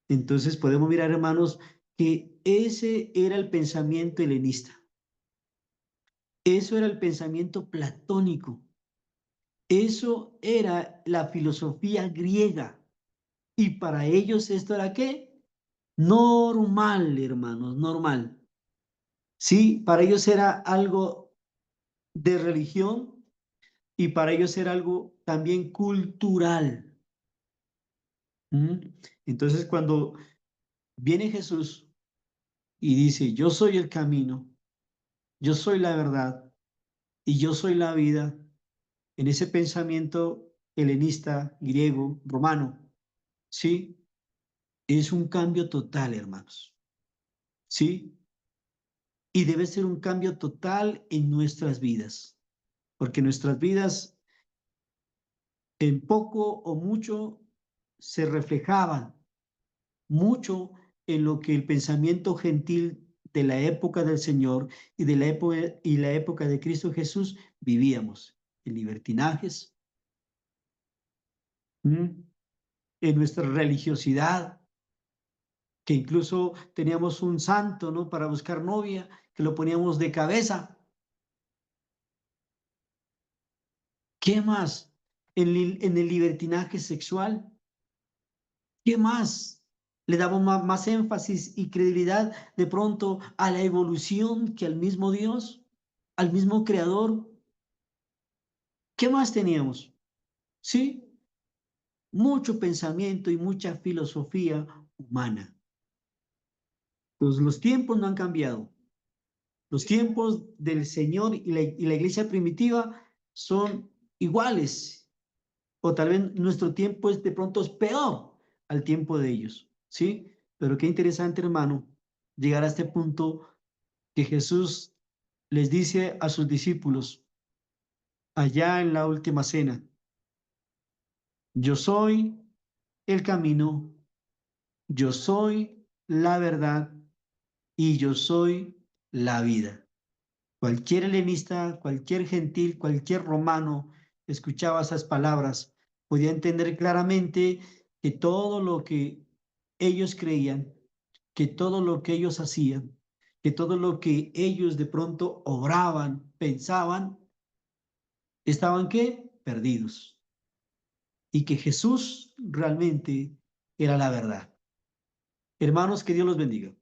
Entonces podemos mirar, hermanos, que ese era el pensamiento helenista. Eso era el pensamiento platónico. Eso era la filosofía griega. Y para ellos esto era ¿qué? Normal, hermanos, normal. Sí, para ellos era algo de religión y para ellos era algo también cultural. ¿Mm? Entonces cuando viene Jesús y dice, yo soy el camino, yo soy la verdad y yo soy la vida, en ese pensamiento helenista, griego, romano, ¿sí? Es un cambio total, hermanos, ¿sí? Y debe ser un cambio total en nuestras vidas, porque nuestras vidas en poco o mucho se reflejaban mucho en lo que el pensamiento gentil de la época del Señor y la época de Cristo Jesús vivíamos, en libertinajes, ¿m? En nuestra religiosidad, que incluso teníamos un santo, ¿no? Para buscar novia, que lo poníamos de cabeza. ¿Qué más? En el libertinaje sexual, ¿qué más? Le damos más énfasis y credibilidad de pronto a la evolución que al mismo Dios, al mismo Creador. ¿Qué más teníamos? Sí, mucho pensamiento y mucha filosofía humana. Pues los tiempos no han cambiado. Los tiempos del Señor y la iglesia primitiva son iguales, o tal vez nuestro tiempo es de pronto es peor al tiempo de ellos, ¿sí? Pero qué interesante, hermano, llegar a este punto que Jesús les dice a sus discípulos allá en la última cena, yo soy el camino, yo soy la verdad y yo soy la vida. Cualquier helenista, cualquier gentil, cualquier romano escuchaba esas palabras, podía entender claramente que todo lo que ellos creían, que todo lo que ellos hacían, que todo lo que ellos de pronto obraban, pensaban, estaban ¿qué? Perdidos. Y que Jesús realmente era la verdad. Hermanos, que Dios los bendiga.